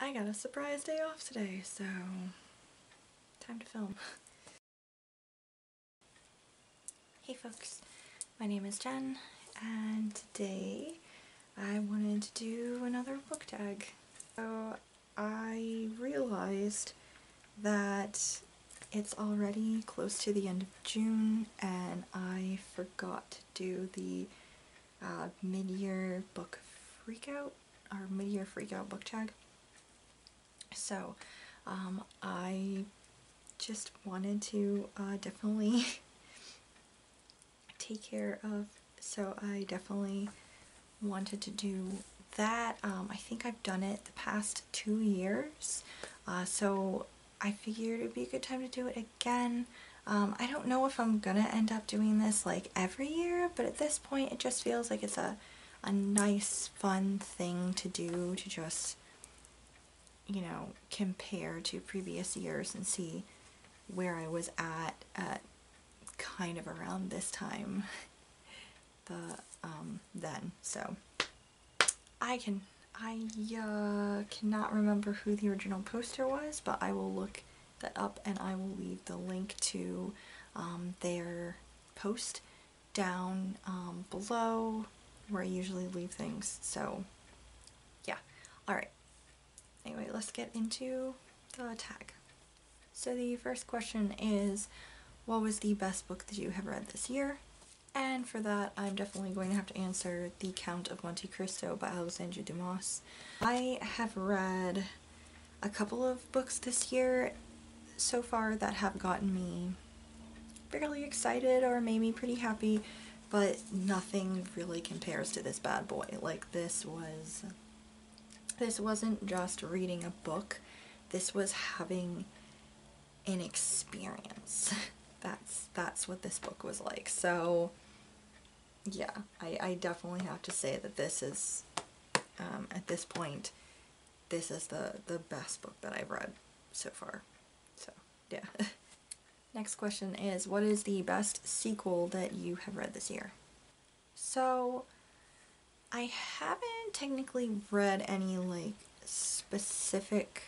I got a surprise day off today, so time to film. Hey folks, my name is Jen, and today I wanted to do another book tag. So I realized that it's already close to the end of June, and I forgot to do the mid-year book Freakout, or mid-year Freakout book tag. So I just wanted to definitely take care of, so I definitely wanted to do that. I think I've done it the past 2 years, so I figured it'd be a good time to do it again. I don't know if I'm gonna end up doing this like every year, but at this point it just feels like it's a nice fun thing to do, to just, you know, compare to previous years and see where I was at kind of around this time then. So I cannot remember who the original poster was, but I will look that up and I will leave the link to their post down below where I usually leave things. So yeah, alright. Anyway, let's get into the tag. So the first question is, what was the best book that you have read this year? And for that, I'm definitely going to have to answer The Count of Monte Cristo by Alexandria Dumas. I have read a couple of books this year so far that have gotten me fairly excited or made me pretty happy, but nothing really compares to this bad boy. Like, this wasn't just reading a book, this was having an experience. That's what this book was like. So yeah, I definitely have to say that this is, at this point, this is the best book that I've read so far. So yeah. Next question is, what is the best sequel that you have read this year? So I haven't technically read any like specific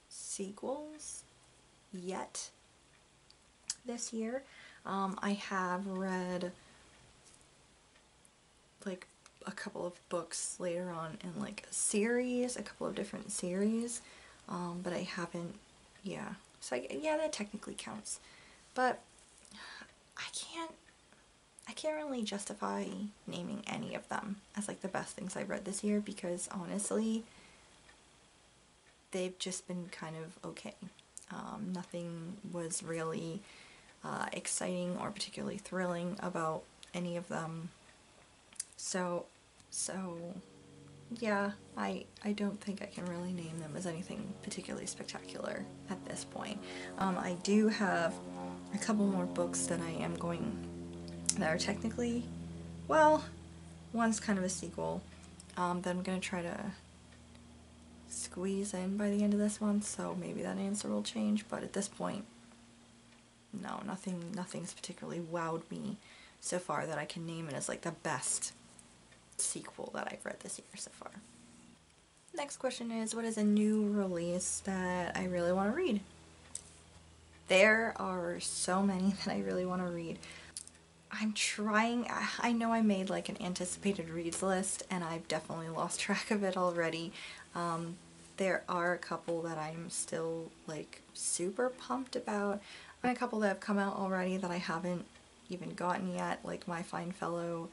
sequels yet this year. I have read like a couple of books later on in like a series, a couple of different series, but I haven't, yeah, so yeah, that technically counts, but I can't really justify naming any of them as like the best things I've read this year, because honestly they've just been kind of okay. Nothing was really exciting or particularly thrilling about any of them. So yeah, I don't think I can really name them as anything particularly spectacular at this point. I do have a couple more books that I am going, that are technically, well, one's kind of a sequel, that I'm going to try to squeeze in by the end of this month, so maybe that answer will change, but at this point, no, nothing's particularly wowed me so far that I can name it as like the best sequel that I've read this year so far. Next question is, what is a new release that I really want to read? There are so many that I really want to read. I'm trying, I know I made like an anticipated reads list and I've definitely lost track of it already. There are a couple that I'm still like super pumped about, and a couple that have come out already that I haven't even gotten yet, like My Fine Fellow,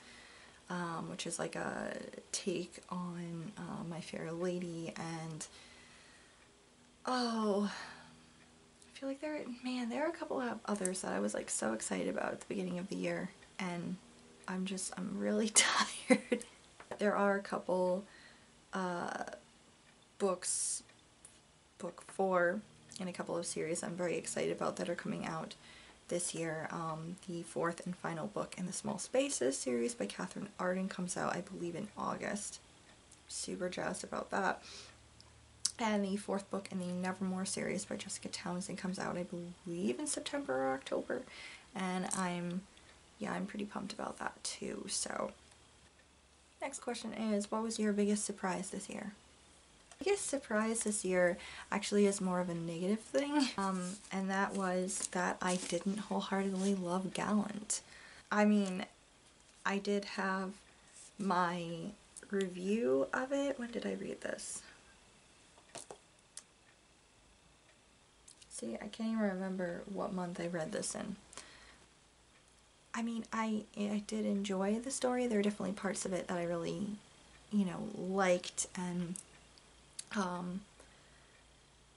which is like a take on My Fair Lady, and oh, I feel like there are a couple of others that I was like so excited about at the beginning of the year, and I'm really tired. There are a couple books, book 4 in a couple of series I'm very excited about that are coming out this year. The 4th and final book in the Small Spaces series by Catherine Arden comes out, I believe, in August. Super jazzed about that. And the 4th book in the Nevermore series by Jessica Townsend comes out, I believe, in September or October. And I'm pretty pumped about that too. So next question is, what was your biggest surprise this year? Biggest surprise this year actually is more of a negative thing, and that was that I didn't wholeheartedly love Gallant. I mean, I did have my review of it. When did I read this? See, I can't even remember what month I read this in. I mean, I did enjoy the story. There are definitely parts of it that I really, you know, liked, and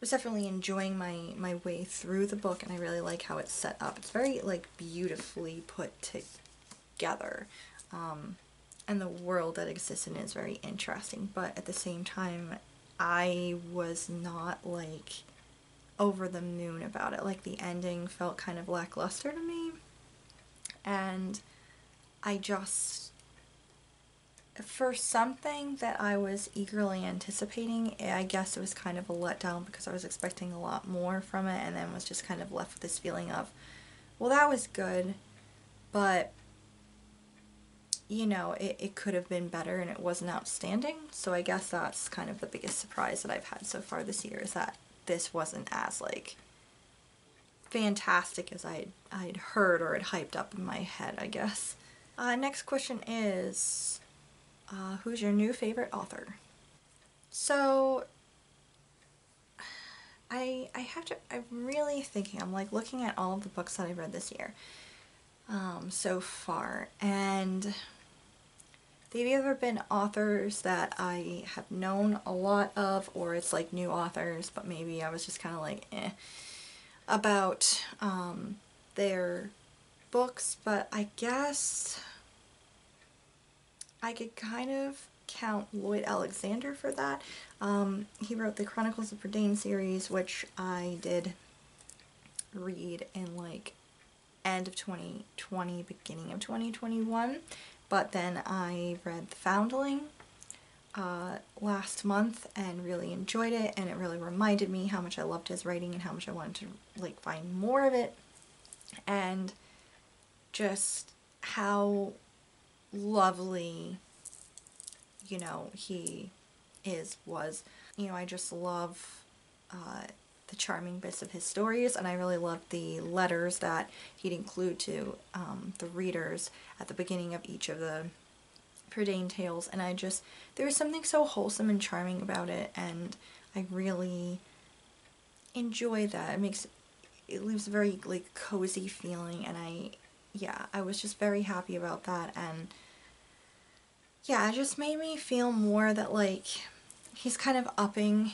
was definitely enjoying my way through the book, and I really like how it's set up. It's very, like, beautifully put together, and the world that exists in it is very interesting, but at the same time, I was not, like, over the moon about it. Like, the ending felt kind of lackluster to me, and I just, for something that I was eagerly anticipating, I guess it was kind of a letdown because I was expecting a lot more from it, and then was just kind of left with this feeling of, well, that was good, but, you know, it could have been better, and it wasn't outstanding. So I guess that's kind of the biggest surprise that I've had so far this year, is that this wasn't as, like, fantastic as I'd heard or had hyped up in my head, I guess. Next question is, who's your new favorite author? So, I'm really thinking, I'm like looking at all of the books that I read this year, so far, and they've either been authors that I have known a lot of, or it's like new authors, but maybe I was just kind of like, about their books, but I guess I could kind of count Lloyd Alexander for that. He wrote the Chronicles of Prydain series, which I did read in, like, end of 2020, beginning of 2021, but then I read The Foundling last month and really enjoyed it, and it really reminded me how much I loved his writing and how much I wanted to, like, find more of it, and just how lovely, you know, he was. You know, I just love the charming bits of his stories, and I really loved the letters that he'd include to the readers at the beginning of each of the Prydain tales, and there was something so wholesome and charming about it, and I really enjoy that. It leaves a very, like, cozy feeling, and I was just very happy about that, and yeah, it just made me feel more that, like, he's kind of upping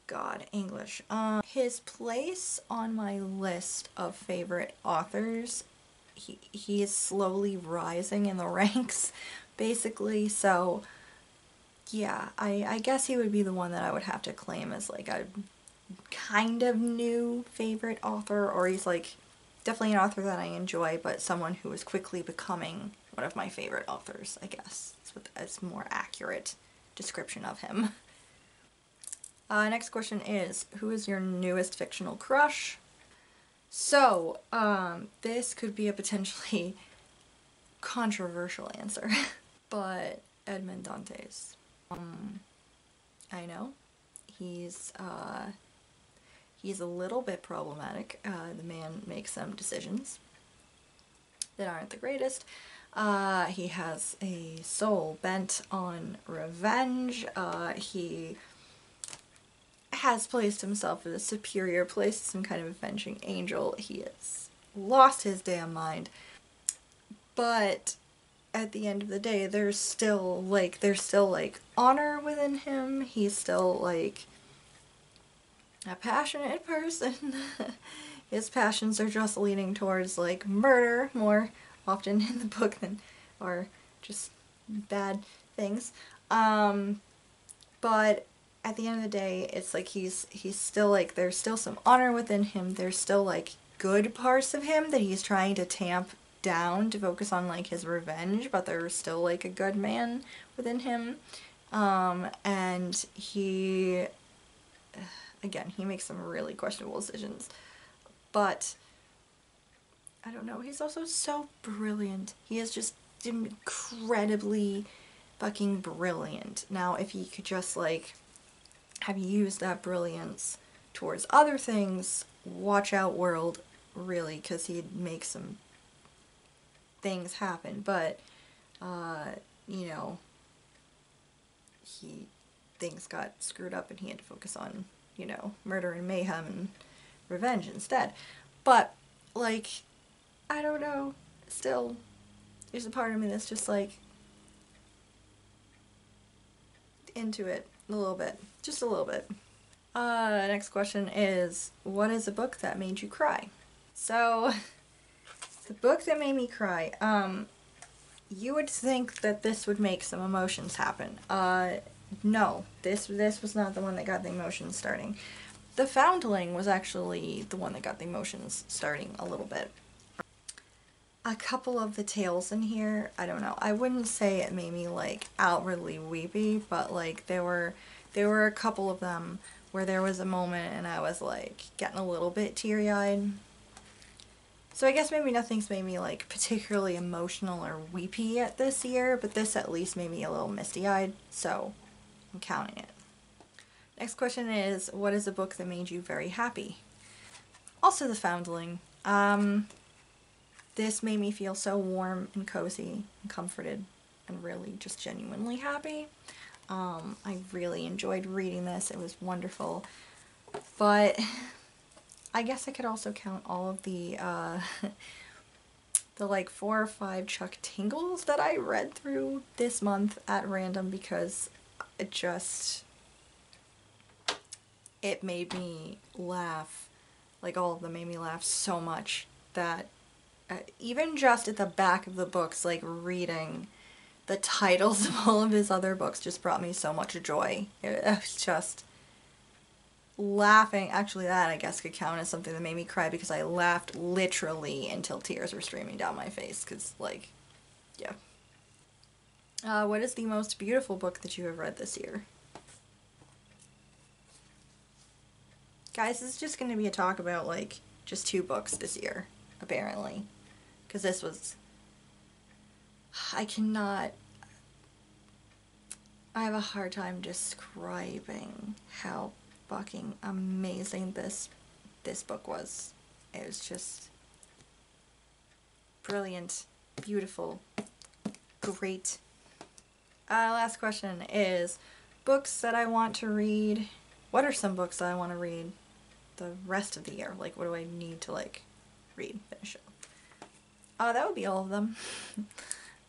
God, English. His place on my list of favorite authors, he is slowly rising in the ranks, basically, so yeah, I guess he would be the one that I would have to claim as, like, a kind of new favorite author, or he's, like, definitely an author that I enjoy, but someone who is quickly becoming one of my favorite authors, I guess. It's a more accurate description of him. Next question is, who is your newest fictional crush? So, this could be a potentially controversial answer, but Edmond Dantes. I know, he's a little bit problematic. The man makes some decisions that aren't the greatest. He has a soul bent on revenge. He has placed himself in a superior place, some kind of avenging angel. He has lost his damn mind. But at the end of the day, there's still honor within him. He's still, like, a passionate person. His passions are just leaning towards, like, murder more often in the book or just bad things. But at the end of the day, it's like he's still, like, there's still some honor within him. There's still, like, good parts of him that he's trying to tamp down to focus on, like, his revenge, but there's still, like, a good man within him. And again, he makes some really questionable decisions, but I don't know, he's also so brilliant. He is just incredibly fucking brilliant. Now, if he could just, like, have used that brilliance towards other things, watch out, world, really, because he'd make some things happen. But, you know, things got screwed up and he had to focus on, you know, murder and mayhem and revenge instead. But, like, I don't know, still, there's a part of me that's just, like, into it a little bit. Just a little bit. Next question is, what is a book that made you cry? So, the book that made me cry, you would think that this would make some emotions happen. No, this was not the one that got the emotions starting. The Foundling was actually the one that got the emotions starting a little bit. A couple of the tales in here, I don't know, I wouldn't say it made me, like, outwardly weepy, but, like, there were a couple of them where there was a moment and I was, like, getting a little bit teary-eyed. So I guess maybe nothing's made me, like, particularly emotional or weepy at this year, but this at least made me a little misty-eyed, so I'm counting it. Next question is, what is a book that made you very happy? Also The Foundling. This made me feel so warm and cozy and comforted and really just genuinely happy. I really enjoyed reading this. It was wonderful. But I guess I could also count all of the the like 4 or 5 Chuck Tingles that I read through this month at random, because it made me laugh. Like, all of them made me laugh so much that even just at the back of the books, like, reading the titles of all of his other books just brought me so much joy. It was just laughing. Actually, that I guess could count as something that made me cry, because I laughed literally until tears were streaming down my face, because, like, yeah. What is the most beautiful book that you have read this year? Guys, this is just going to be a talk about, like, just 2 books this year, apparently. Because this was... I have a hard time describing how fucking amazing this book was. It was just brilliant, beautiful, great. Last question is, books that I want to read. What are some books that I want to read the rest of the year? Like, what do I need to, like, read, finish up? That would be all of them.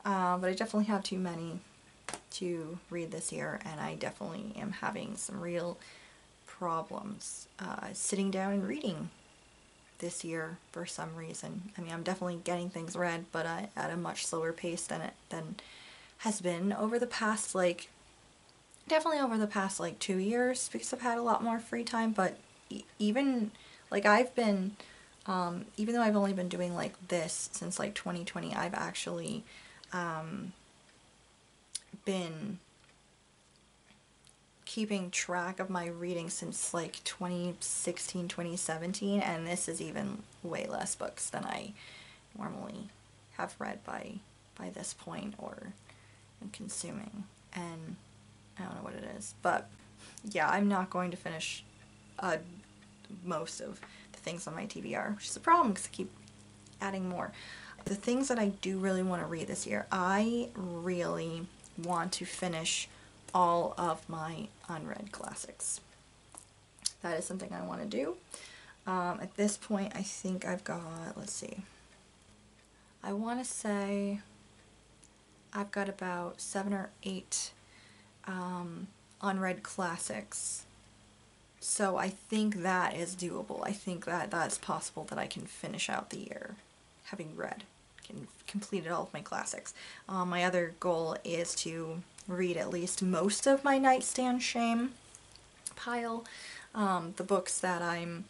But I definitely have too many to read this year, and I definitely am having some real problems sitting down and reading this year for some reason. I mean, I'm definitely getting things read, but at a much slower pace than has been over the past, like, definitely over the past, like, 2 years, because I've had a lot more free time. But even, like, I've been, even though I've only been doing, like, this since, like, 2020, I've actually been keeping track of my reading since, like, 2016, 2017, and this is even way less books than I normally have read by this point or am consuming, and I don't know what it is. But yeah, I'm not going to finish most of the things on my TBR, which is a problem because I keep adding more. The things that I do really want to read this year, I really want to finish all of my unread classics. That is something I want to do. At this point, I think I've got, let's see, I want to say I've got about 7 or 8 unread classics. So I think that is doable. I think that that's possible that I can finish out the year having read, completed all of my classics. My other goal is to read at least most of my nightstand shame pile, the books that I'm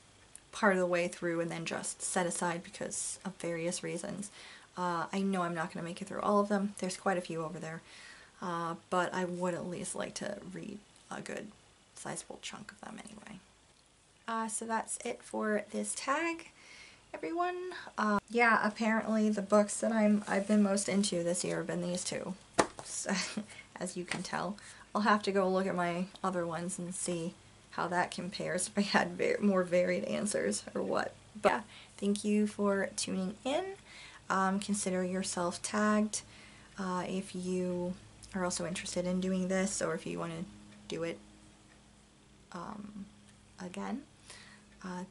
part of the way through and then just set aside because of various reasons. I know I'm not going to make it through all of them. There's quite a few over there, but I would at least like to read a good sizable chunk of them anyway. So that's it for this tag, everyone. Yeah, apparently the books that I've been most into this year have been these 2. as you can tell. I'll have to go look at my other ones and see how that compares, if I had more varied answers or what. But yeah, thank you for tuning in. Consider yourself tagged if you are also interested in doing this, or if you want to do it again.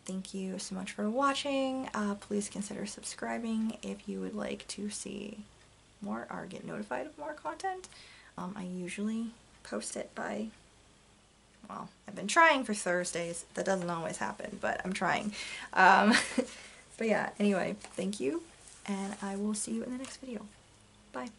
Thank you so much for watching. Please consider subscribing if you would like to see more or get notified of more content. I usually post it by, well, I've been trying for Thursdays. That doesn't always happen, but I'm trying. But yeah, anyway, thank you, and I will see you in the next video. Bye.